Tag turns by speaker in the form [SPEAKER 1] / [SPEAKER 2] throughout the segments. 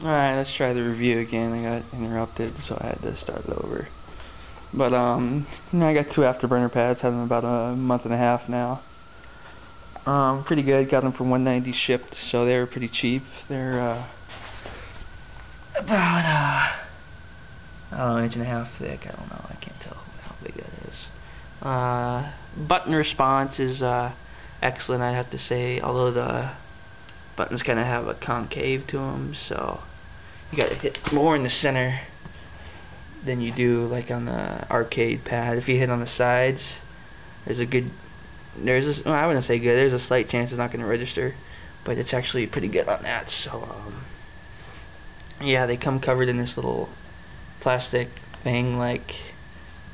[SPEAKER 1] Alright, let's try the review again. I got interrupted, so I had to start it over. But, I got 2 Afterburner pads, had them about a month and a half now. Pretty good, got them for $190 shipped, so they were pretty cheap. They're, about, I don't know, 1.5 inches thick, I don't know, I can't tell how big that is. Button response is, excellent, I'd have to say, although the buttons kind of have a concave to them, so you gotta hit more in the center than you do like on the arcade pad. If you hit on the sides, there's well, I wouldn't say good, there's a slight chance it's not going to register, but it's actually pretty good on that. So yeah, they come covered in this little plastic thing like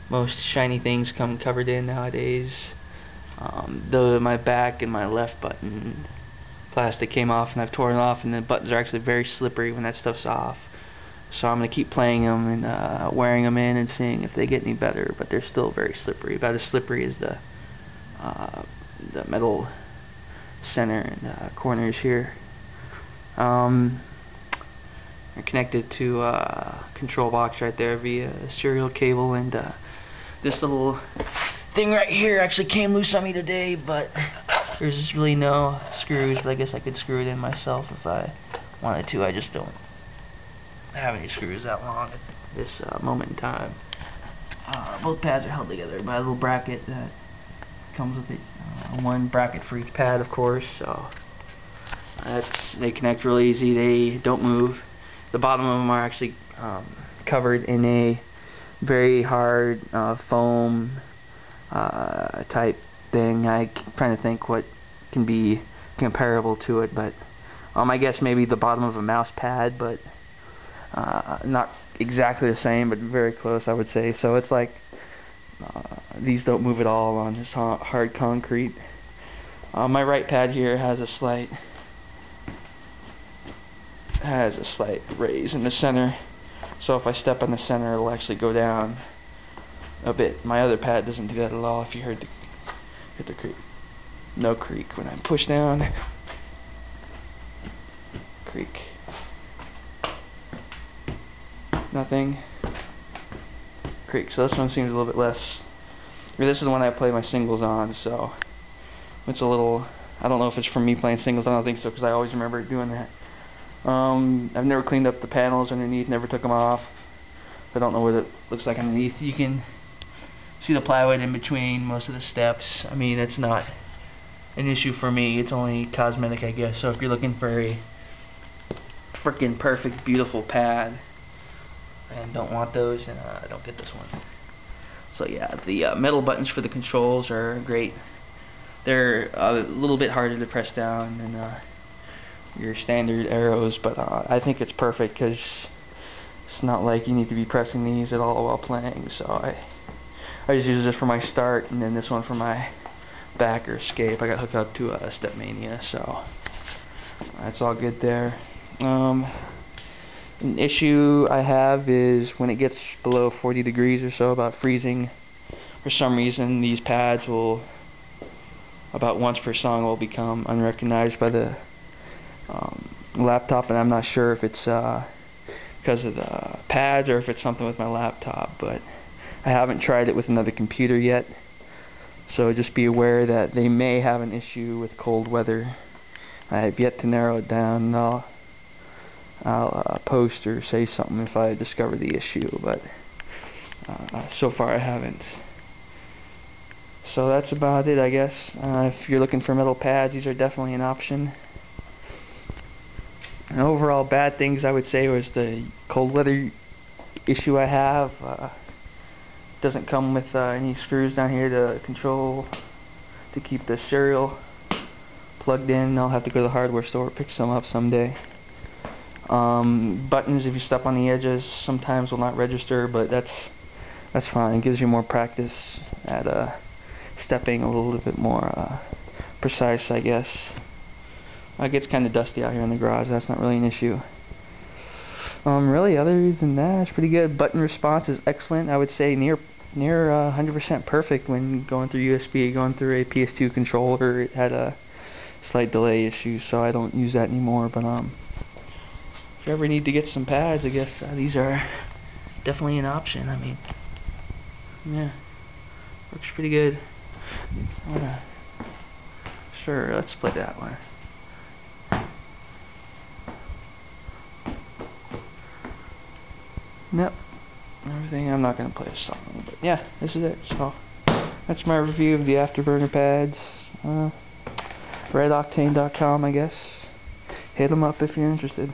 [SPEAKER 1] most shiny things come covered in nowadays. Though my back and my left button plastic came off and I've torn it off, and the buttons are actually very slippery when that stuff's off. So I'm going to keep playing them and wearing them in and seeing if they get any better, but they're still very slippery, about as slippery as the metal center and corners here. They're connected to a control box right there via a serial cable, and this little thing right here actually came loose on me today, but there's really no screws, but I guess I could screw it in myself if I wanted to. I just don't have any screws that long at this moment in time. Both pads are held together by a little bracket that comes with it. One bracket for each pad, of course, so they connect real easy. They don't move. The bottom of them are actually covered in a very hard foam type thing. I'm trying to think what can be comparable to it, but I guess maybe the bottom of a mouse pad, but not exactly the same, but very close, I would say. So it's like these don't move at all on this hard concrete. My right pad here has a slight raise in the center, so if I step on the center it'll actually go down a bit. My other pad doesn't do that at all. If you heard the creak, no creak when I push down. Creak. Nothing. Creak. So this one seems a little bit less. This is the one I play my singles on, so it's a little. I don't know if it's from me playing singles. I don't think so, because I always remember doing that. I've never cleaned up the panels underneath. Never took them off. I don't know what it looks like underneath. You can see the plywood in between most of the steps. I mean, it's not an issue for me. It's only cosmetic, I guess. So if you're looking for a freaking perfect, beautiful pad and don't want those, then don't get this one. So yeah, the metal buttons for the controls are great. They're a little bit harder to press down than your standard arrows, but I think it's perfect because it's not like you need to be pressing these at all while playing. So I just use this for my start, and then this one for my back or escape. I got hooked up to a Stepmania, so that's all good there. An issue I have is when it gets below 40 degrees or so, about freezing, for some reason these pads will, about once per song, will become unrecognized by the laptop, and I'm not sure if it's because of the pads or if it's something with my laptop, but I haven't tried it with another computer yet, so just be aware that they may have an issue with cold weather. I have yet to narrow it down, and I'll post or say something if I discover the issue, but so far I haven't. So that's about it, I guess. If you're looking for metal pads, these are definitely an option. And overall bad things I would say was the cold weather issue I have. Doesn't come with any screws down here to keep the serial plugged in. I'll have to go to the hardware store, pick some up someday. Buttons, if you step on the edges, sometimes will not register, but that's fine. It gives you more practice at stepping a little bit more precise, I guess. It gets kind of dusty out here in the garage. That's not really an issue. Really, other than that, it's pretty good. Button response is excellent. I would say near 100% perfect when going through USB. Going through a PS2 controller, it had a slight delay issue, so I don't use that anymore. But if you ever need to get some pads, I guess these are definitely an option. I mean, yeah, works pretty good. Sure, let's play that one. Nope. Everything. I'm not gonna play a song, but yeah, this is it. So that's my review of the Afterburner pads. RedOctane.com, I guess. Hit them up if you're interested.